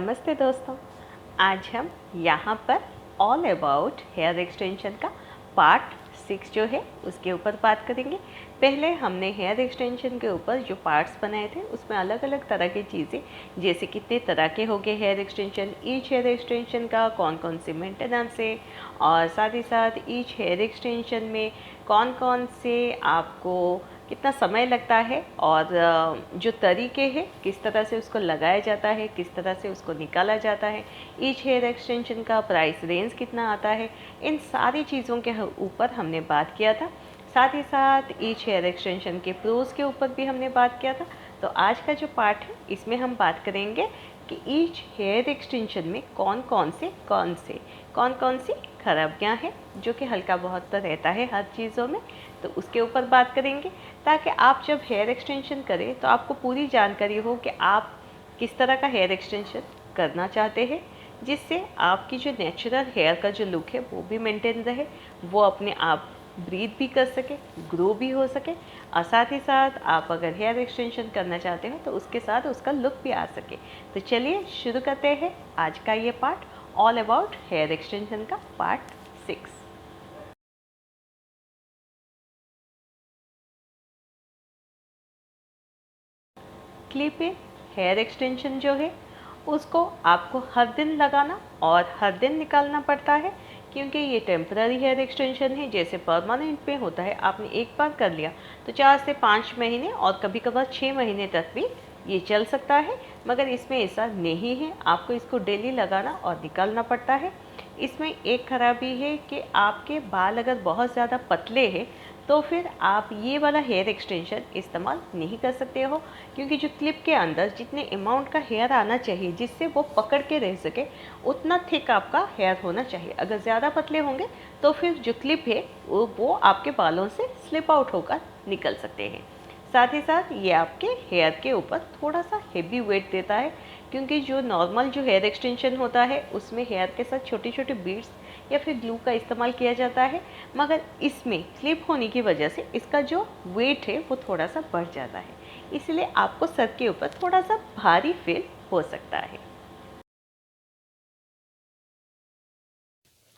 नमस्ते दोस्तों, आज हम यहाँ पर ऑल अबाउट हेयर एक्सटेंशन का पार्ट 6 जो है उसके ऊपर बात करेंगे। पहले हमने हेयर एक्सटेंशन के ऊपर जो पार्ट्स बनाए थे उसमें अलग अलग तरह की चीज़ें, जैसे कितने तरह के हो गए hair extension, each hair extension का कौन कौन से मेंटेनेंस है, और साथ ही साथ ईच हेयर एक्सटेंशन में कौन कौन से आपको कितना समय लगता है, और जो तरीके हैं किस तरह से उसको लगाया जाता है, किस तरह से उसको निकाला जाता है, ईच हेयर एक्सटेंशन का प्राइस रेंज कितना आता है, इन सारी चीज़ों के ऊपर हमने बात किया था। साथ ही साथ ईच हेयर एक्सटेंशन के प्रोज के ऊपर भी हमने बात किया था। तो आज का जो पार्ट है इसमें हम बात करेंगे कि ईच हेयर एक्सटेंशन में कौन कौन सी खराबियाँ हैं, जो कि हल्का बहुत तो रहता है हर चीज़ों में, तो उसके ऊपर बात करेंगे, ताकि आप जब हेयर एक्सटेंशन करें तो आपको पूरी जानकारी हो कि आप किस तरह का हेयर एक्सटेंशन करना चाहते हैं, जिससे आपकी जो नेचुरल हेयर का जो लुक है वो भी मेंटेन रहे, वो अपने आप ब्रीथ भी कर सके, ग्रो भी हो सके, और साथ ही साथ आप अगर हेयर एक्सटेंशन करना चाहते हो तो उसके साथ उसका लुक भी आ सके। तो चलिए शुरू करते हैं आज का ये part, all about hair extension का part 6। Clip in hair extension जो है उसको आपको हर दिन लगाना और हर दिन निकालना पड़ता है, क्योंकि ये टेम्पररी हेयर एक्सटेंशन है। जैसे परमानेंट पे होता है, आपने एक बार कर लिया तो 4 से 5 महीने और कभी कभार 6 महीने तक भी ये चल सकता है, मगर इसमें ऐसा नहीं है, आपको इसको डेली लगाना और निकालना पड़ता है। इसमें एक खराबी है कि आपके बाल अगर बहुत ज़्यादा पतले हैं तो फिर आप ये वाला हेयर एक्सटेंशन इस्तेमाल नहीं कर सकते हो, क्योंकि जो क्लिप के अंदर जितने अमाउंट का हेयर आना चाहिए जिससे वो पकड़ के रह सके, उतना थिक आपका हेयर होना चाहिए। अगर ज़्यादा पतले होंगे तो फिर जो क्लिप है वो आपके बालों से स्लिप आउट होकर निकल सकते हैं। साथ ही साथ ये आपके हेयर के ऊपर थोड़ा सा हेवी वेट देता है, क्योंकि जो नॉर्मल जो हेयर एक्सटेंशन होता है उसमें हेयर के साथ छोटे छोटे बीड्स या फिर ग्लू का इस्तेमाल किया जाता है, मगर इसमें क्लिप होने की वजह से इसका जो वेट है वो थोड़ा सा बढ़ जाता है, इसलिए आपको सर के ऊपर थोड़ा सा भारी फील हो सकता है।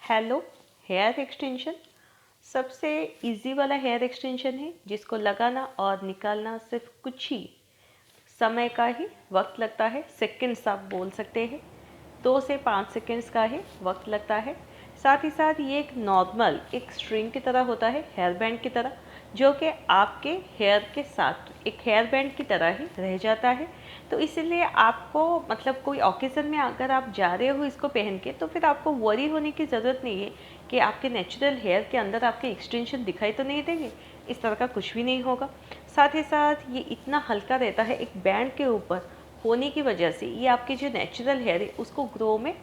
हेलो, हेयर एक्सटेंशन सबसे इजी वाला हेयर एक्सटेंशन है, जिसको लगाना और निकालना सिर्फ कुछ ही समय का ही वक्त लगता है, सेकंड्स आप बोल सकते हैं, 2 से 5 सेकंड्स का ही वक्त लगता है। साथ ही साथ ये एक नॉर्मल एक स्ट्रिंग की तरह होता है, हेयर बैंड की तरह, जो कि आपके हेयर के साथ एक हेयर बैंड की तरह ही रह जाता है। तो इसलिए आपको मतलब कोई ओकेज़न में अगर आप जा रहे हो इसको पहन के, तो फिर आपको वरी होने की ज़रूरत नहीं है कि आपके नेचुरल हेयर के अंदर आपके एक्सटेंशन दिखाई तो नहीं देंगे, इस तरह का कुछ भी नहीं होगा। साथ ही साथ ये इतना हल्का रहता है, एक बैंड के ऊपर होने की वजह से ये आपके जो नेचुरल हेयर है उसको ग्रो में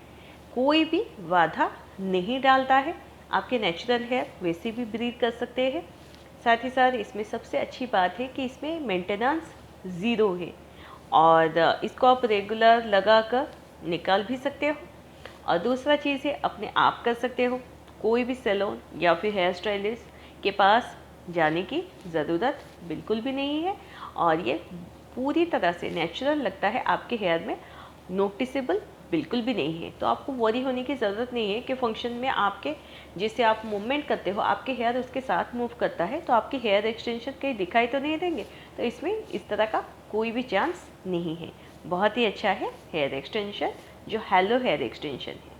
कोई भी बाधा नहीं डालता है, आपके नेचुरल हेयर वैसे भी ब्रीथ कर सकते हैं। साथ ही साथ इसमें सबसे अच्छी बात है कि इसमें मेंटेनेंस ज़ीरो है, और इसको आप रेगुलर लगा कर निकाल भी सकते हो। और दूसरा चीज़ है, अपने आप कर सकते हो, कोई भी सैलून या फिर हेयर स्टाइलिस्ट के पास जाने की ज़रूरत बिल्कुल भी नहीं है, और ये पूरी तरह से नेचुरल लगता है आपके हेयर में, नोटिसेबल बिल्कुल भी नहीं है। तो आपको वरी होने की ज़रूरत नहीं है कि फंक्शन में आपके जिससे आप मूवमेंट करते हो आपके हेयर उसके साथ मूव करता है तो आपके हेयर एक्सटेंशन कहीं दिखाई तो नहीं देंगे, तो इसमें इस तरह का कोई भी चांस नहीं है। बहुत ही अच्छा है हेयर एक्सटेंशन, जो हेलो हेयर एक्सटेंशन है।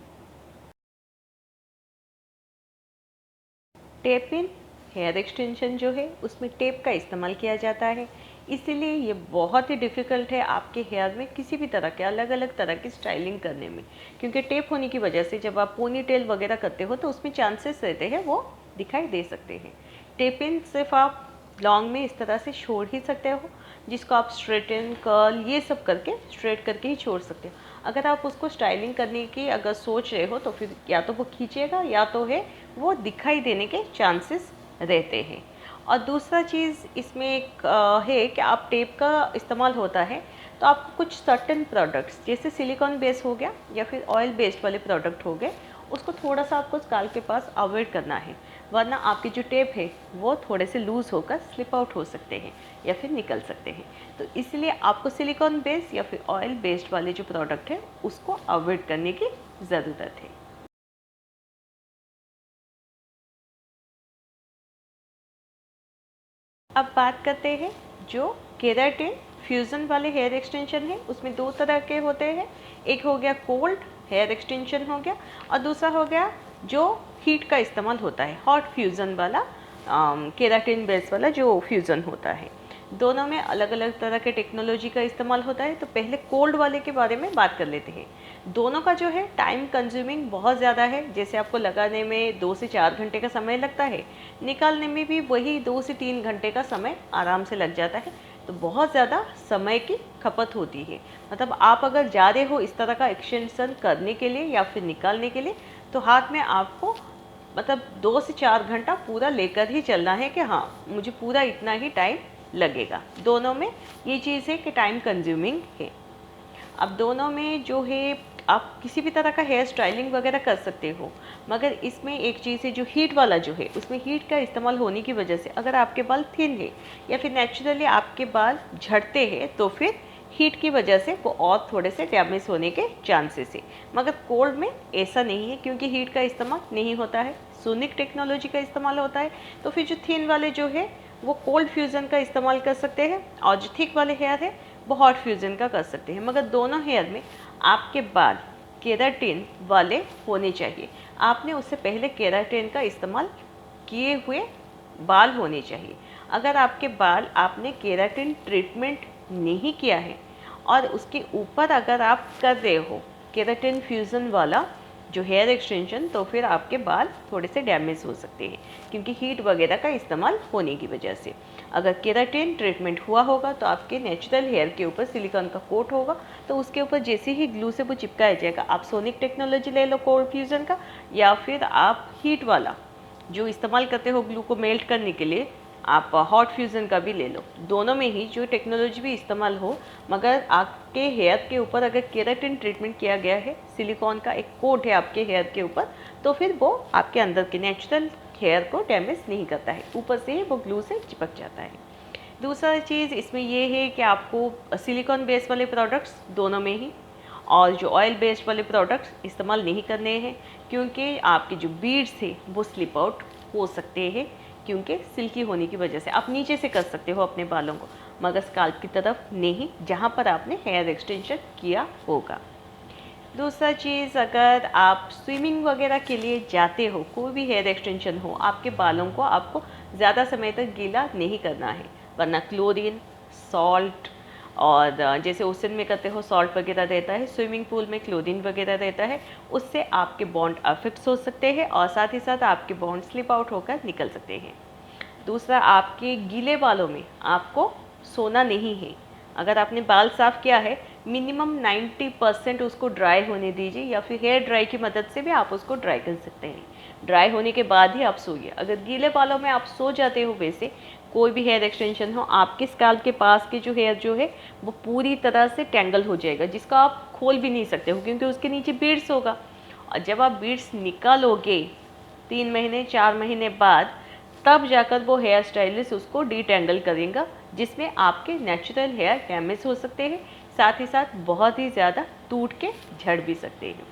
टेप इन हेयर एक्सटेंशन जो है उसमें टेप का इस्तेमाल किया जाता है, इसीलिए ये बहुत ही डिफ़िकल्ट है आपके हेयर में किसी भी तरह के अलग अलग तरह की स्टाइलिंग करने में, क्योंकि टेप होने की वजह से जब आप पोनी टेल वगैरह करते हो तो उसमें चांसेस रहते हैं वो दिखाई दे सकते हैं। टेप इन सिर्फ आप लॉन्ग में इस तरह से छोड़ ही सकते हो, जिसको आप स्ट्रेटन कर्ल ये सब करके स्ट्रेट करके ही छोड़ सकते हो। अगर आप उसको स्टाइलिंग करने की अगर सोच रहे हो तो फिर या तो वो खींचेगा या तो है वो दिखाई देने के चांसेस रहते हैं। और दूसरा चीज़ इसमें एक है कि आप टेप का इस्तेमाल होता है तो आपको कुछ सर्टेन प्रोडक्ट्स जैसे सिलिकॉन बेस हो गया या फिर ऑयल बेस्ड वाले प्रोडक्ट हो गए उसको थोड़ा सा आपको स्काल्प के पास अवॉइड करना है, वरना आपके जो टेप है वो थोड़े से लूज़ होकर स्लिप आउट हो सकते हैं या फिर निकल सकते हैं। तो इसलिए आपको सिलिकॉन बेस्ड या फिर ऑयल बेस्ड वाले जो प्रोडक्ट है उसको अवॉइड करने की ज़रूरत है। अब बात करते हैं जो केराटिन फ्यूज़न वाले हेयर एक्सटेंशन है, उसमें दो तरह के होते हैं। एक हो गया कोल्ड हेयर एक्सटेंशन हो गया, और दूसरा हो गया जो हीट का इस्तेमाल होता है, हॉट फ्यूज़न वाला केराटिन बेस वाला जो फ्यूज़न होता है। दोनों में अलग अलग तरह के टेक्नोलॉजी का इस्तेमाल होता है। तो पहले कोल्ड वाले के बारे में बात कर लेते हैं। दोनों का जो है टाइम कंज्यूमिंग बहुत ज़्यादा है। जैसे आपको लगाने में 2 से 4 घंटे का समय लगता है, निकालने में भी वही 2 से 3 घंटे का समय आराम से लग जाता है। तो बहुत ज़्यादा समय की खपत होती है। मतलब आप अगर जा रहे हो इस तरह का एक्सटेंशन करने के लिए या फिर निकालने के लिए, तो हाथ में आपको मतलब 2 से 4 घंटा पूरा लेकर ही चलना है कि हाँ मुझे पूरा इतना ही टाइम लगेगा। दोनों में ये चीज़ है कि टाइम कंज्यूमिंग है। अब दोनों में जो है आप किसी भी तरह का हेयर स्टाइलिंग वगैरह कर सकते हो, मगर इसमें एक चीज़ है जो हीट वाला जो है, उसमें हीट का इस्तेमाल होने की वजह से अगर आपके बाल थिन है या फिर नेचुरली आपके बाल झड़ते हैं, तो फिर हीट की वजह से वो और थोड़े से डैमेज होने के चांसेस है। मगर कोल्ड में ऐसा नहीं है, क्योंकि हीट का इस्तेमाल नहीं होता है, सोनिक टेक्नोलॉजी का इस्तेमाल होता है। तो फिर जो थिन वाले जो है वो कोल्ड फ्यूज़न का इस्तेमाल कर सकते हैं, और जो थिक वाले हेयर है वो हॉट फ्यूज़न का कर सकते हैं। मगर दोनों हेयर में आपके बाल केराटिन वाले होने चाहिए। आपने उससे पहले केराटिन का इस्तेमाल किए हुए बाल होने चाहिए। अगर आपके बाल आपने केराटिन ट्रीटमेंट नहीं किया है और उसके ऊपर अगर आप कर रहे हो केराटिन फ्यूज़न वाला जो हेयर एक्सटेंशन, तो फिर आपके बाल थोड़े से डैमेज हो सकते हैं, क्योंकि हीट वगैरह का इस्तेमाल होने की वजह से। अगर केराटिन ट्रीटमेंट हुआ होगा तो आपके नेचुरल हेयर के ऊपर सिलिकॉन का कोट होगा, तो उसके ऊपर जैसे ही ग्लू से वो चिपकाया जाएगा। आप सोनिक टेक्नोलॉजी ले लो कोल्ड फ्यूज़न का, या फिर आप हीट वाला जो इस्तेमाल करते हो ग्लू को मेल्ट करने के लिए, आप हॉट फ्यूज़न का भी ले लो। दोनों में ही जो टेक्नोलॉजी भी इस्तेमाल हो, मगर आपके हेयर के ऊपर अगर केराटिन ट्रीटमेंट किया गया है, सिलिकॉन का एक कोट है आपके हेयर के ऊपर, तो फिर वो आपके अंदर के नेचुरल हेयर को डैमेज नहीं करता है, ऊपर से ही वो ग्लू से चिपक जाता है। दूसरा चीज़ इसमें ये है कि आपको सिलिकॉन बेस वाले प्रोडक्ट्स दोनों में ही, और जो ऑयल बेस्ड वाले प्रोडक्ट्स इस्तेमाल नहीं करने हैं, क्योंकि आपके जो बीड्स है वो स्लिप आउट हो सकते हैं, क्योंकि सिल्की होने की वजह से। आप नीचे से कर सकते हो अपने बालों को, मगर स्काल्प की तरफ नहीं, जहाँ पर आपने हेयर एक्सटेंशन किया होगा। दूसरा चीज़, अगर आप स्विमिंग वगैरह के लिए जाते हो, कोई भी हेयर एक्सटेंशन हो, आपके बालों को आपको ज़्यादा समय तक गीला नहीं करना है, वरना क्लोरीन, सॉल्ट, और जैसे ओशन में करते हो सॉल्ट वगैरह रहता है, स्विमिंग पूल में क्लोरीन वगैरह रहता है, उससे आपके बॉन्ड अफेक्ट हो सकते हैं और साथ ही साथ आपके बॉन्ड स्लिप आउट होकर निकल सकते हैं। दूसरा, आपके गीले बालों में आपको सोना नहीं है। अगर आपने बाल साफ़ किया है, मिनिमम 90% उसको ड्राई होने दीजिए, या फिर हेयर ड्राई की मदद से भी आप उसको ड्राई कर सकते हैं। ड्राई होने के बाद ही आप सोइए। अगर गीले बालों में आप सो जाते हो, वैसे कोई भी हेयर एक्सटेंशन हो, आपके स्काल्प के पास के जो हेयर जो है वो पूरी तरह से टेंगल हो जाएगा, जिसको आप खोल भी नहीं सकते हो, क्योंकि उसके नीचे बीड्स होगा। और जब आप बीड्स निकालोगे 3 महीने 4 महीने बाद, तब जाकर वो हेयर स्टाइलिस्ट उसको डिटेंगल करेगा, जिसमें आपके नेचुरल हेयर डैमेज हो सकते हैं, साथ ही साथ बहुत ही ज़्यादा टूट के झड़ भी सकते हैं।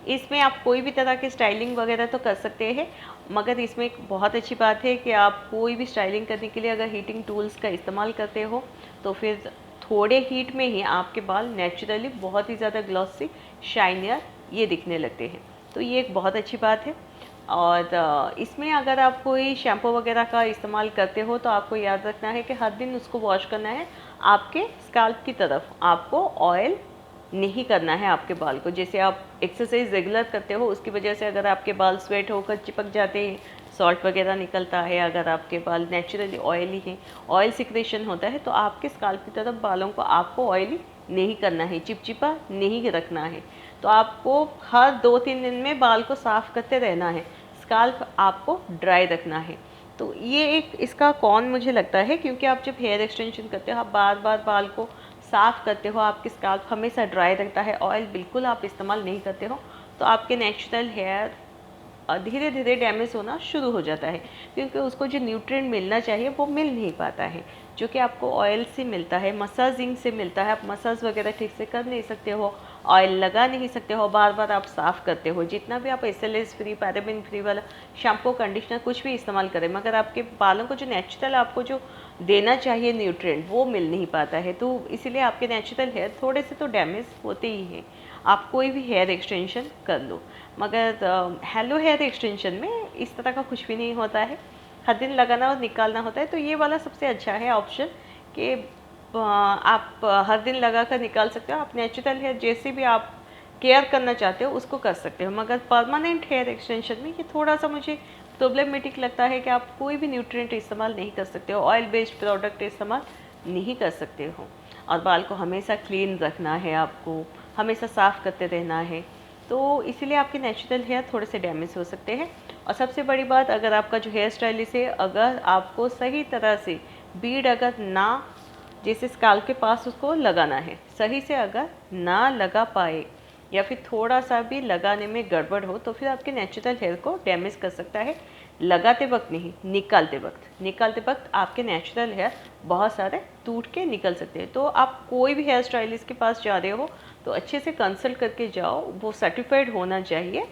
इसमें आप कोई भी तरह की स्टाइलिंग वगैरह तो कर सकते हैं, मगर इसमें एक बहुत अच्छी बात है कि आप कोई भी स्टाइलिंग करने के लिए अगर हीटिंग टूल्स का इस्तेमाल करते हो, तो फिर थोड़े हीट में ही आपके बाल नेचुरली बहुत ही ज़्यादा ग्लॉसी, शाइनियर ये दिखने लगते हैं। तो ये एक बहुत अच्छी बात है। और इसमें अगर आप कोई शैम्पू वगैरह का इस्तेमाल करते हो, तो आपको याद रखना है कि हर दिन उसको वॉश करना है। आपके स्काल्प की तरफ आपको ऑयल नहीं करना है आपके बाल को। जैसे आप एक्सरसाइज रेगुलर करते हो, उसकी वजह से अगर आपके बाल स्वेट होकर चिपक जाते हैं, सॉल्ट वगैरह निकलता है, अगर आपके बाल नेचुरली ऑयली हैं, ऑयल सिक्रेशन होता है, तो आपके स्काल्प की तरफ बालों को आपको ऑयली नहीं करना है, चिपचिपा नहीं रखना है। तो आपको हर 2-3 दिन में बाल को साफ़ करते रहना है, स्काल्प आपको ड्राई रखना है। तो ये एक इसका कौन मुझे लगता है, क्योंकि आप जब हेयर एक्सटेंशन करते हो, आप बार बार बाल को साफ़ करते हो, आपकी स्काल्प हमेशा ड्राई रहता है, ऑयल बिल्कुल आप इस्तेमाल नहीं करते हो, तो आपके नेचुरल हेयर धीरे धीरे डैमेज होना शुरू हो जाता है, क्योंकि उसको जो न्यूट्रिएंट मिलना चाहिए वो मिल नहीं पाता है, जो कि आपको ऑयल से मिलता है, मसाजिंग से मिलता है। आप मसाज वगैरह ठीक से कर नहीं सकते हो, ऑयल लगा नहीं सकते हो, बार बार आप साफ़ करते हो, जितना भी आप SLS फ्री, पैराबेन फ्री वाला शैम्पू, कंडीशनर कुछ भी इस्तेमाल करें, मगर आपके बालों को जो नेचुरल आपको जो देना चाहिए न्यूट्रिएंट वो मिल नहीं पाता है। तो इसीलिए आपके नेचुरल हेयर थोड़े से तो डैमेज होते ही हैं। आप कोई भी हेयर एक्सटेंशन कर लो, मगर हेलो हेयर एक्सटेंशन में इस तरह का कुछ भी नहीं होता है, हर दिन लगाना और निकालना होता है। तो ये वाला सबसे अच्छा है ऑप्शन कि आप हर दिन लगा कर निकाल सकते हो। आप नेचुरल हेयर जैसे भी आप केयर करना चाहते हो उसको कर सकते हो, मगर परमानेंट हेयर एक्सटेंशन में ये थोड़ा सा मुझे प्रॉब्लमेटिक लगता है कि आप कोई भी न्यूट्रिएंट इस्तेमाल नहीं कर सकते हो, ऑयल बेस्ड प्रोडक्ट इस्तेमाल नहीं कर सकते हो, और बाल को हमेशा क्लीन रखना है, आपको हमेशा साफ़ करते रहना है। तो इसीलिए आपके नेचुरल हेयर थोड़े से डैमेज हो सकते हैं। और सबसे बड़ी बात, अगर आपका जो हेयर स्टाइलिस्ट है, अगर आपको सही तरह से बीड अगर ना, जैसे स्काल्प के पास उसको लगाना है, सही से अगर ना लगा पाए या फिर थोड़ा सा भी लगाने में गड़बड़ हो, तो फिर आपके नेचुरल हेयर को डैमेज कर सकता है। लगाते वक्त नहीं, निकालते वक्त आपके नेचुरल हेयर बहुत सारे टूट के निकल सकते हैं। तो आप कोई भी हेयर स्टाइलिस्ट के पास जा रहे हो तो अच्छे से कंसल्ट करके जाओ, वो सर्टिफाइड होना चाहिए,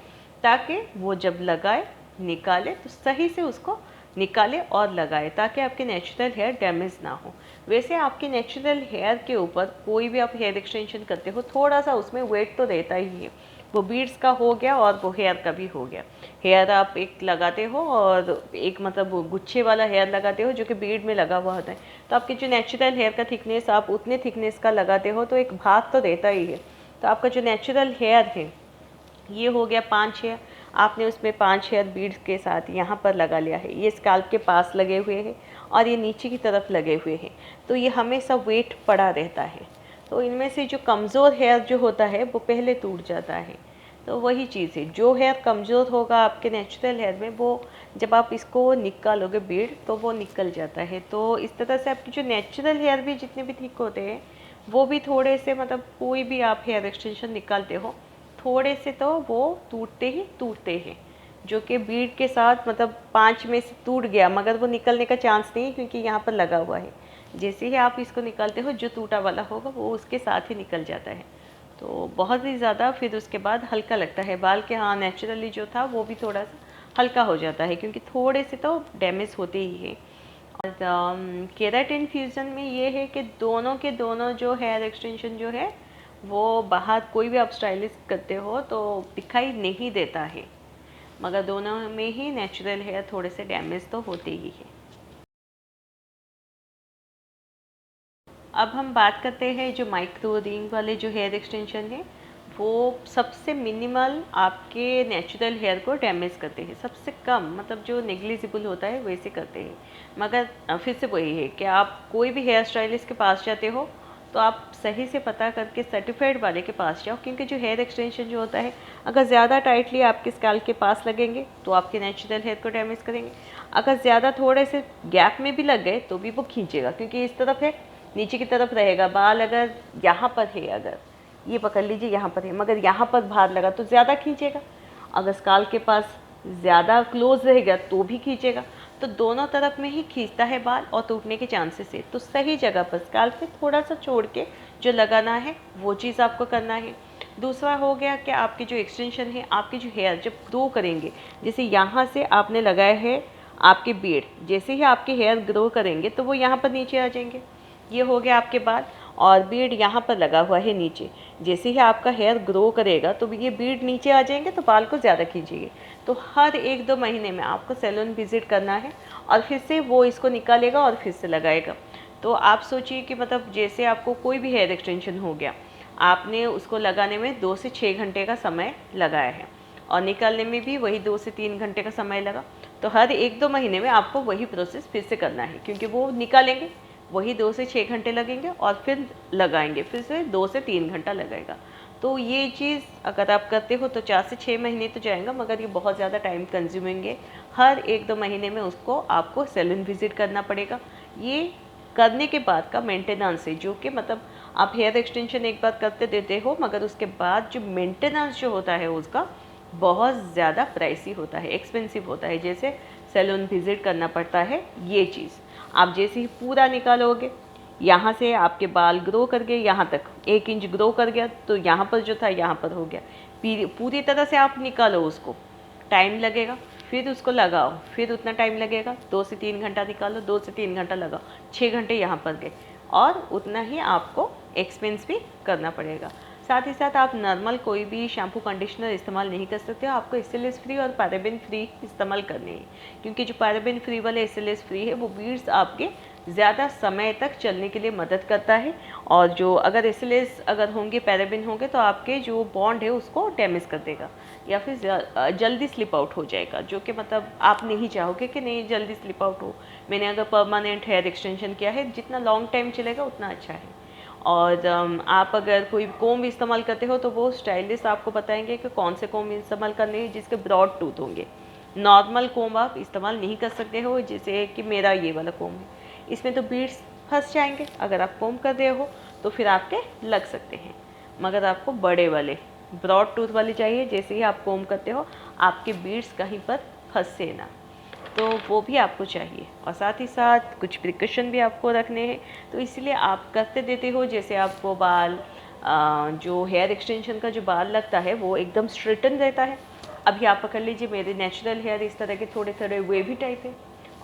ताकि वो जब लगाए निकाले तो सही से उसको निकाले और लगाए, ताकि आपके नेचुरल हेयर डैमेज ना हो। वैसे आपके नेचुरल हेयर के ऊपर कोई भी आप हेयर एक्सटेंशन करते हो, थोड़ा सा उसमें वेट तो रहता ही है, वो बीड्स का हो गया और वो हेयर का भी हो गया। हेयर आप एक लगाते हो और एक मतलब वो गुच्छे वाला हेयर लगाते हो जो कि बीड में लगा हुआ होता है, तो आपके जो नेचुरल हेयर का थिकनेस आप उतने थिकनेस का लगाते हो, तो एक भाग तो रहता ही है। तो आपका जो नेचुरल हेयर है ये हो गया 5 हेयर, आपने उसमें 5 हेयर बीड्स के साथ यहाँ पर लगा लिया है, ये स्काल्प के पास लगे हुए हैं और ये नीचे की तरफ लगे हुए हैं, तो ये हमेशा वेट पड़ा रहता है। तो इनमें से जो कमज़ोर हेयर जो होता है वो पहले टूट जाता है। तो वही चीज़ है, जो हेयर कमज़ोर होगा आपके नेचुरल हेयर में, वो जब आप इसको निकालोगे बीड तो वो निकल जाता है। तो इस तरह से आपके जो नेचुरल हेयर भी जितने भी थिक होते हैं वो भी थोड़े से, मतलब कोई भी आप हेयर एक्सटेंशन निकालते हो थोड़े से तो वो टूटते हैं, जो कि बीड के साथ मतलब 5 में से टूट गया, मगर वो निकलने का चांस नहीं, क्योंकि यहाँ पर लगा हुआ है। जैसे ही आप इसको निकालते हो, जो टूटा वाला होगा वो उसके साथ ही निकल जाता है। तो बहुत ही ज़्यादा फिर उसके बाद हल्का लगता है बाल के, हाँ नेचुरली जो था वो भी थोड़ा सा हल्का हो जाता है, क्योंकि थोड़े से तो डैमेज होते ही है। और केराटिन फ्यूज़न में ये है कि दोनों के दोनों जो हेयर एक्सटेंशन जो है वो बाहर कोई भी आप स्टाइलिस्ट करते हो तो दिखाई नहीं देता है, मगर दोनों में ही नेचुरल हेयर थोड़े से डैमेज तो होते ही है। अब हम बात करते हैं जो माइक्रो रिंग वाले जो हेयर एक्सटेंशन है, वो सबसे मिनिमल आपके नेचुरल हेयर को डैमेज करते हैं, सबसे कम, मतलब जो नेग्लिजिबल होता है वैसे करते हैं। मगर फिर से वही है कि आप कोई भी हेयर स्टाइलिस्ट के पास जाते हो तो आप सही से पता करके सर्टिफाइड वाले के पास जाओ, क्योंकि जो हेयर एक्सटेंशन जो होता है, अगर ज़्यादा टाइटली आपके स्कैल्प के पास लगेंगे तो आपके नेचुरल हेयर को डैमेज करेंगे, अगर ज़्यादा थोड़े से गैप में भी लग गए तो भी वो खींचेगा, क्योंकि इस तरफ है, नीचे की तरफ रहेगा बाल, अगर यहाँ पर है, अगर ये पकड़ लीजिए यहाँ पर है, मगर यहाँ पर भार लगा तो ज़्यादा खींचेगा, अगर स्काल्प के पास ज़्यादा क्लोज रहेगा तो भी खींचेगा। तो दोनों तरफ में ही खींचता है बाल और टूटने के चांसेस है। तो सही जगह पर स्काल्प पे थोड़ा सा छोड़ के जो लगाना है वो चीज़ आपको करना है। दूसरा हो गया कि आपकी जो एक्सटेंशन है, आपके जो हेयर जब ग्रो करेंगे, जैसे यहाँ से आपने लगाया है आपके बीड, जैसे ही आपके हेयर ग्रो करेंगे तो वो यहाँ पर नीचे आ जाएंगे, ये हो गया आपके बाल, और बीड यहाँ पर लगा हुआ है नीचे, जैसे ही आपका हेयर ग्रो करेगा तो ये बीड नीचे आ जाएंगे तो बाल को ज़्यादा खींचेंगे। तो हर 1-2 महीने में आपको सैलून विज़िट करना है और फिर से वो इसको निकालेगा और फिर से लगाएगा। तो आप सोचिए कि मतलब जैसे आपको कोई भी हेयर एक्सटेंशन हो गया, आपने उसको लगाने में 2 से 6 घंटे का समय लगाया है और निकालने में भी वही 2 से 3 घंटे का समय लगा, तो हर 1-2 महीने में आपको वही प्रोसेस फिर से करना है, क्योंकि वो निकालेंगे वही 2 से 6 घंटे लगेंगे और फिर लगाएंगे, फिर से 2 से 3 घंटा लगेगा। तो ये चीज़ अगर आप करते हो तो 4 से 6 महीने तो जाएगा, मगर ये बहुत ज़्यादा टाइम कंज्यूमिंग है। हर 1-2 महीने में उसको आपको सैलून विज़िट करना पड़ेगा। ये करने के बाद का मेंटेनेंस है, जो कि मतलब आप हेयर एक्सटेंशन एक बार करते देते हो, मगर उसके बाद जो मेंटेनेंस जो होता है उसका बहुत ज़्यादा प्राइसी होता है, एक्सपेंसिव होता है। जैसे सैलून विजिट करना पड़ता है, ये चीज़ आप जैसे ही पूरा निकालोगे, यहाँ से आपके बाल ग्रो कर गए, यहाँ तक 1 इंच ग्रो कर गया, तो यहाँ पर जो था यहाँ पर हो गया, पूरी तरह से आप निकालो उसको, टाइम लगेगा। फिर उसको लगाओ, फिर उतना टाइम लगेगा, 2 से 3 घंटा निकालो, 2 से 3 घंटा लगाओ, 6 घंटे यहाँ पर गए, और उतना ही आपको एक्सपेंस भी करना पड़ेगा। साथ ही साथ आप नॉर्मल कोई भी शैम्पू कंडीशनर इस्तेमाल नहीं कर सकते हो, आपको एसएलएस फ्री और पैराबेन फ्री इस्तेमाल करने हैं, क्योंकि जो पैराबेन फ्री वाले एसएलएस फ्री है वो बीड्स आपके ज़्यादा समय तक चलने के लिए मदद करता है, और जो अगर एसएलएस अगर होंगे, पैराबेन होंगे, तो आपके जो बॉन्ड है उसको डैमेज कर देगा, या फिर जल्दी स्लिप आउट हो जाएगा, जो कि मतलब आप नहीं चाहोगे कि नहीं जल्दी स्लिप आउट हो। मैंने अगर परमानेंट हेयर एक्सटेंशन किया है, जितना लॉन्ग टाइम चलेगा उतना अच्छा है। और आप अगर कोई कोम इस्तेमाल करते हो तो वो स्टाइलिस्ट आपको बताएंगे कि कौन से कोम इस्तेमाल करने हैं जिसके ब्रॉड टूथ होंगे। नॉर्मल कोम आप इस्तेमाल नहीं कर सकते हो, जैसे कि मेरा ये वाला कोम है, इसमें तो बीड्स फंस जाएंगे। अगर आप कोम कर रहे हो तो फिर आपके लग सकते हैं, मगर आपको बड़े वाले ब्रॉड टूथ वाले चाहिए, जैसे ही आप कोम करते हो आपके बीड्स कहीं पर फंसे ना, तो वो भी आपको चाहिए। और साथ ही साथ कुछ प्रिकॉशन भी आपको रखने हैं, तो इसलिए आप करते देते हो। जैसे आपको बाल जो हेयर एक्सटेंशन का जो बाल लगता है वो एकदम स्ट्रेटन रहता है। अभी आप पकड़ लीजिए, मेरे नेचुरल हेयर इस तरह के थोड़े थोड़े वेवी टाइप है,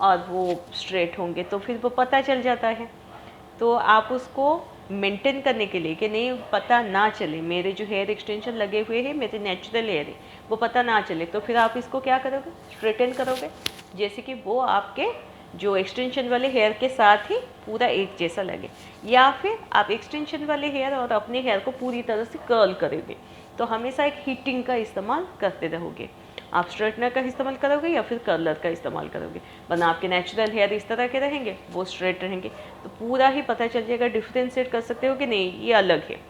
और वो स्ट्रेट होंगे, तो फिर वो पता चल जाता है। तो आप उसको मेंटेन करने के लिए कि नहीं पता ना चले, मेरे जो हेयर एक्सटेंशन लगे हुए हैं मेरे नेचुरल हेयर है वो पता ना चले, तो फिर आप इसको क्या करोगे, स्ट्रेटन करोगे, जैसे कि वो आपके जो एक्सटेंशन वाले हेयर के साथ ही पूरा एक जैसा लगे। या फिर आप एक्सटेंशन वाले हेयर और अपने हेयर को पूरी तरह से कर्ल करोगे, तो हमेशा एक हीटिंग का इस्तेमाल करते रहोगे। आप स्ट्रेटनर का इस्तेमाल करोगे या फिर कर्लर का इस्तेमाल करोगे, वरना आपके नेचुरल हेयर इस तरह के रहेंगे, वो स्ट्रेट रहेंगे, तो पूरा ही पता चल जाएगा, डिफ्रेंशिएट कर सकते हो कि नहीं ये अलग है।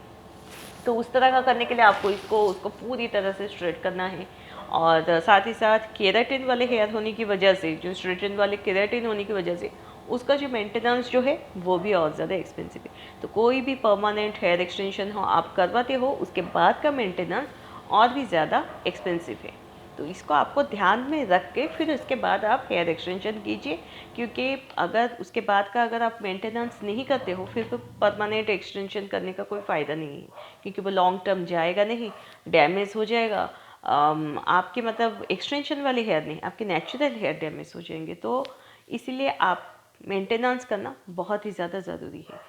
तो उस तरह का करने के लिए आपको उसको पूरी तरह से स्ट्रेट करना है। और साथ ही साथ केराटिन वाले हेयर होने की वजह से, जो स्ट्रेटन वाले केराटिन होने की वजह से उसका जो मेंटेनेंस जो है वो भी और ज़्यादा एक्सपेंसिव है। तो कोई भी परमानेंट हेयर एक्सटेंशन हो आप करवाते हो, उसके बाद का मेंटेनेंस और भी ज़्यादा एक्सपेंसिव है। तो इसको आपको ध्यान में रख के फिर उसके बाद आप हेयर एक्सटेंशन कीजिए, क्योंकि अगर उसके बाद का अगर आप मेंटेनेंस नहीं करते हो फिर तो परमानेंट एक्सटेंशन करने का कोई फ़ायदा नहीं है, क्योंकि वो लॉन्ग टर्म जाएगा नहीं, डैमेज हो जाएगा। आपके मतलब एक्सटेंशन वाले हेयर नहीं, आपके नेचुरल हेयर डैमेज हो जाएंगे। तो इसीलिए आप मेंटेनेंस करना बहुत ही ज़्यादा ज़रूरी है।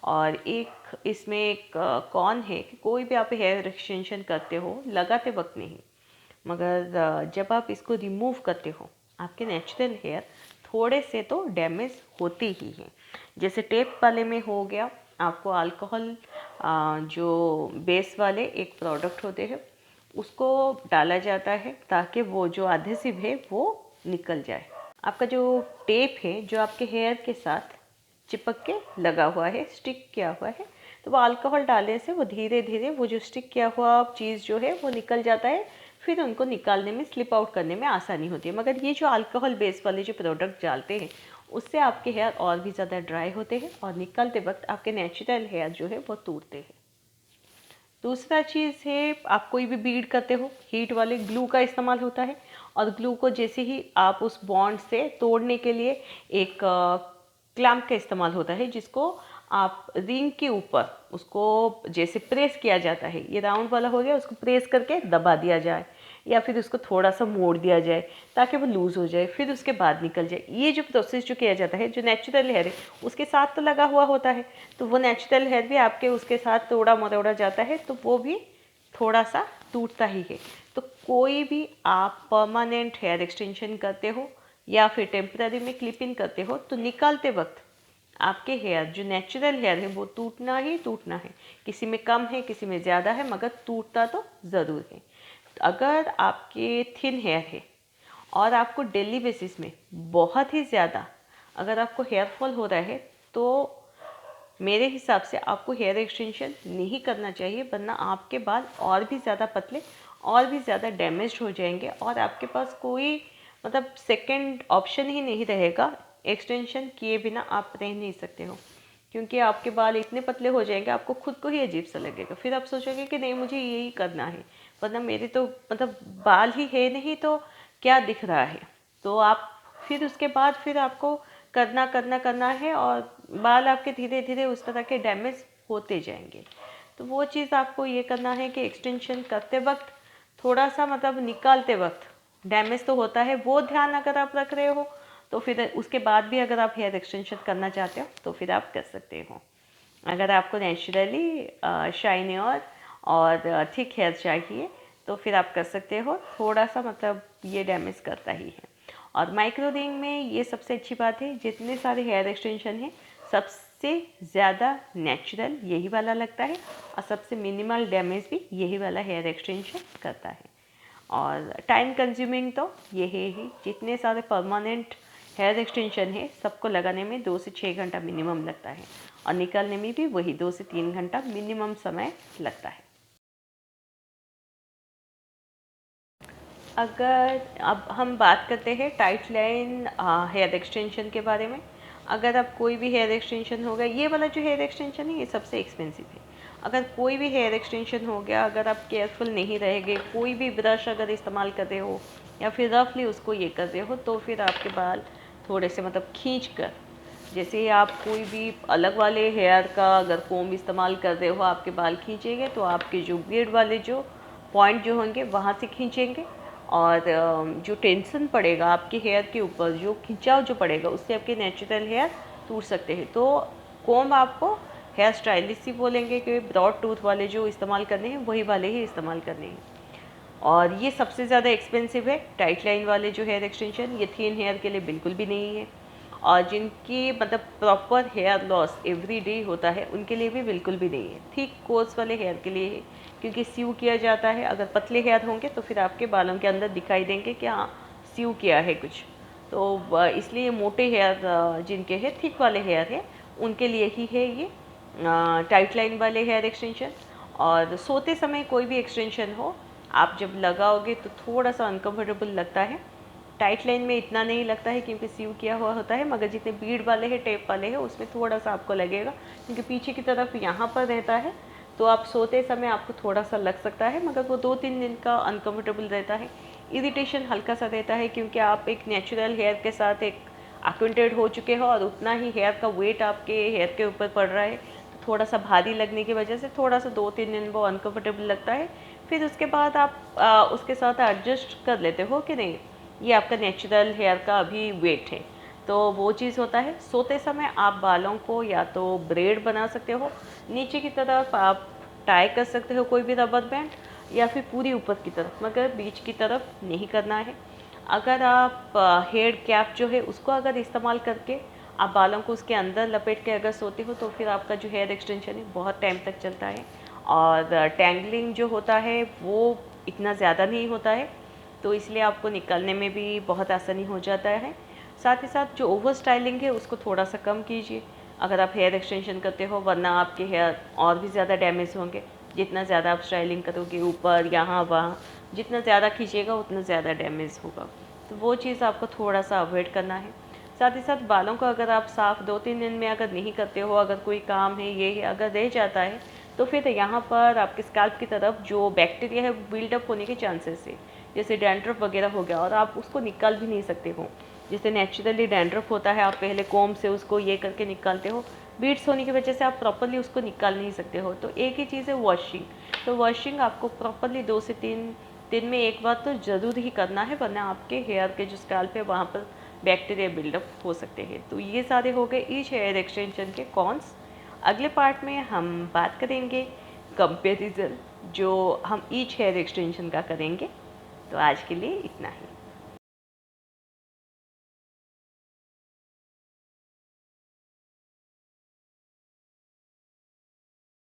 और एक इसमें एक कौन है कि कोई भी आप हेयर एक्सटेंशन करते हो लगाते वक्त नहीं, मगर जब आप इसको रिमूव करते हो आपके नेचुरल हेयर थोड़े से तो डैमेज होते ही हैं। जैसे टेप वाले में हो गया, आपको अल्कोहल जो बेस वाले एक प्रोडक्ट होते हैं उसको डाला जाता है, ताकि वो जो एडहेसिव है वो निकल जाए। आपका जो टेप है जो आपके हेयर के साथ चिपक के लगा हुआ है, स्टिक किया हुआ है, तो वो अल्कोहल डालने से वो धीरे धीरे वो जो स्टिक किया हुआ चीज़ जो है वो निकल जाता है, फिर उनको निकालने में, स्लिप आउट करने में आसानी होती है। मगर ये जो अल्कोहल बेस वाले जो प्रोडक्ट डालते हैं उससे आपके हेयर और भी ज़्यादा ड्राई होते हैं, और निकलते वक्त आपके नेचुरल हेयर जो है वो टूटते हैं। दूसरा चीज़ है, आप कोई भी बीड करते हो, हीट वाले ग्लू का इस्तेमाल होता है, और ग्लू को जैसे ही आप उस बॉन्ड से तोड़ने के लिए एक क्लैंप का इस्तेमाल होता है, जिसको आप रिंग के ऊपर उसको जैसे प्रेस किया जाता है, ये राउंड वाला हो गया, उसको प्रेस करके दबा दिया जाए, या फिर उसको थोड़ा सा मोड़ दिया जाए ताकि वो लूज़ हो जाए, फिर उसके बाद निकल जाए। ये जो प्रोसेस जो किया जाता है, जो नेचुरल हेयर है उसके साथ तो लगा हुआ होता है, तो वो नेचुरल हेयर भी आपके उसके साथ तोड़ा मरोड़ा जाता है, तो वो भी थोड़ा सा टूटता ही है। तो कोई भी आप परमानेंट हेयर एक्सटेंशन करते हो या फिर टेम्पररी में क्लिप इन करते हो, तो निकालते वक्त आपके हेयर जो नेचुरल हेयर है वो टूटना ही टूटना है। किसी में कम है, किसी में ज़्यादा है, मगर टूटता तो ज़रूर है। अगर आपके थिन हेयर है और आपको डेली बेसिस में बहुत ही ज़्यादा अगर आपको हेयर फॉल हो रहा है, तो मेरे हिसाब से आपको हेयर एक्सटेंशन नहीं करना चाहिए, वरना आपके बाल और भी ज़्यादा पतले और भी ज़्यादा डैमेज हो जाएंगे, और आपके पास कोई मतलब सेकंड ऑप्शन ही नहीं रहेगा, एक्सटेंशन किए बिना आप रह नहीं सकते हो। क्योंकि आपके बाल इतने पतले हो जाएंगे, आपको खुद को ही अजीब सा लगेगा। फिर आप सोचोगे कि नहीं मुझे यही करना है, वरना मेरे तो मतलब बाल ही है नहीं तो क्या दिख रहा है। तो आप फिर उसके बाद फिर आपको करना करना करना है, और बाल आपके धीरे धीरे उस तरह के डैमेज होते जाएंगे। तो वो चीज़ आपको ये करना है कि एक्सटेंशन करते वक्त थोड़ा सा मतलब निकालते वक्त डैमेज तो होता है, वो ध्यान अगर आप रख रहे हो तो फिर उसके बाद भी अगर आप हेयर एक्सटेंशन करना चाहते हो तो फिर आप कर सकते हो। अगर आपको नेचुरली शाइनी और थिक हेयर चाहिए तो फिर आप कर सकते हो। थोड़ा सा मतलब ये डैमेज करता ही है। और माइक्रोरिंग में ये सबसे अच्छी बात है, जितने सारे हेयर एक्सटेंशन हैं सबसे ज़्यादा नेचुरल यही वाला लगता है, और सबसे मिनिमल डैमेज भी यही वाला हेयर एक्सटेंशन करता है। और टाइम कंज्यूमिंग तो ये है ही, जितने सारे परमानेंट हेयर एक्सटेंशन है सबको लगाने में 2 से 6 घंटा मिनिमम लगता है, और निकालने में भी वही 2 से 3 घंटा मिनिमम समय लगता है। अगर अब हम बात करते हैं टाइट लाइन हेयर एक्सटेंशन के बारे में। अगर आप कोई भी हेयर एक्सटेंशन हो गया, ये वाला जो हेयर एक्सटेंशन है ये सबसे एक्सपेंसिव है। अगर कोई भी हेयर एक्सटेंशन हो गया, अगर आप केयरफुल नहीं रहेंगे, कोई भी ब्रश अगर इस्तेमाल कर रहे हो या फिर रफली उसको ये कर रहे हो, तो फिर आपके बाल थोड़े से मतलब खींच कर, जैसे आप कोई भी अलग वाले हेयर का अगर कोम इस्तेमाल कर रहे हो, आपके बाल खींचेंगे तो आपके जो बियर्ड वाले जो पॉइंट जो होंगे वहाँ से खींचेंगे, और जो टेंशन पड़ेगा आपके हेयर के ऊपर, जो खिंचाव जो पड़ेगा, उससे आपके नेचुरल हेयर टूट सकते हैं। तो कोम आपको हेयर स्टाइलिस्ट ही बोलेंगे कि ब्रॉड टूथ वाले जो इस्तेमाल करने हैं वही वाले ही इस्तेमाल करने हैं। और ये सबसे ज़्यादा एक्सपेंसिव है टाइट लाइन वाले जो हेयर एक्सटेंशन, ये थिन हेयर के लिए बिल्कुल भी नहीं है। और जिनकी मतलब proper hair loss every day होता है उनके लिए भी बिल्कुल भी नहीं है। थिक कोर्स वाले हेयर के लिए है, क्योंकि सीव किया जाता है। अगर पतले हेयर होंगे तो फिर आपके बालों के अंदर दिखाई देंगे कि हाँ सीव किया है कुछ। तो इसलिए मोटे हेयर जिनके हैं, थिक वाले हेयर है, उनके लिए ही है ये टाइट लाइन वाले हेयर एक्सटेंशन। और सोते समय कोई भी एक्सटेंशन हो, आप जब लगाओगे तो थोड़ा सा अनकंफर्टेबल लगता है। टाइट लाइन में इतना नहीं लगता है क्योंकि सीव किया हुआ होता है, मगर जितने बीड वाले हैं, टेप वाले हैं, उसमें थोड़ा सा आपको लगेगा, क्योंकि पीछे की तरफ यहाँ पर रहता है। तो आप सोते समय आपको थोड़ा सा लग सकता है, मगर वो 2-3 दिन का अनकंफर्टेबल रहता है। इरिटेशन हल्का सा रहता है, क्योंकि आप एक नेचुरल हेयर के साथ एक अक्वेंटेड हो चुके हो, और उतना ही हेयर का वेट आपके हेयर के ऊपर पड़ रहा है, तो थोड़ा सा भारी लगने की वजह से थोड़ा सा 2-3 दिन वो अनकंफर्टेबल लगता है। फिर उसके बाद आप उसके साथ एडजस्ट कर लेते हो कि नहीं, ये आपका नेचुरल हेयर का अभी वेट है। तो वो चीज़ होता है। सोते समय आप बालों को या तो ब्रेड बना सकते हो, नीचे की तरफ आप टाई कर सकते हो कोई भी रबर बैंड, या फिर पूरी ऊपर की तरफ, मगर बीच की तरफ नहीं करना है। अगर आप हेयर कैप जो है उसको अगर इस्तेमाल करके आप बालों को उसके अंदर लपेट के अगर सोते हो, तो फिर आपका जो हेयर एक्सटेंशन है बहुत टाइम तक चलता है, और टैंगलिंग जो होता है वो इतना ज़्यादा नहीं होता है, तो इसलिए आपको निकालने में भी बहुत आसानी हो जाता है। साथ ही साथ जो ओवर स्टाइलिंग है उसको थोड़ा सा कम कीजिए अगर आप हेयर एक्सटेंशन करते हो, वरना आपके हेयर और भी ज़्यादा डैमेज होंगे। जितना ज़्यादा आप स्टाइलिंग करोगे ऊपर यहाँ वहाँ, जितना ज़्यादा खींचेगा उतना ज़्यादा डैमेज होगा। तो वो चीज़ आपको थोड़ा सा अवॉइड करना है। साथ ही साथ बालों को अगर आप साफ़ 2-3 दिन में अगर नहीं करते हो, अगर कोई काम है ये है अगर रह जाता है, तो फिर यहाँ पर आपके स्कैल्प की तरफ जो बैक्टीरिया है बिल्डअप होने के चांसेस है, जैसे डैंड्रफ वगैरह हो गया, और आप उसको निकाल भी नहीं सकते हो। जैसे नेचुरली डैंड्रफ होता है, आप पहले कोम से उसको ये करके निकालते हो, बीड्स होने की वजह से आप प्रॉपरली उसको निकाल नहीं सकते हो। तो एक ही चीज़ है वॉशिंग। तो वॉशिंग आपको प्रॉपरली 2 से 3 दिन में एक बार तो ज़रूर ही करना है, वरना आपके हेयर के जो स्कैल्प है वहाँ पर बैक्टीरिया बिल्डअप हो सकते हैं। तो ये सारे हो गए ईच हेयर एक्सटेंशन के कॉन्स। अगले पार्ट में हम बात करेंगे कंपेरिजन, जो हम ईच हेयर एक्सटेंशन का करेंगे। तो आज के लिए इतना ही।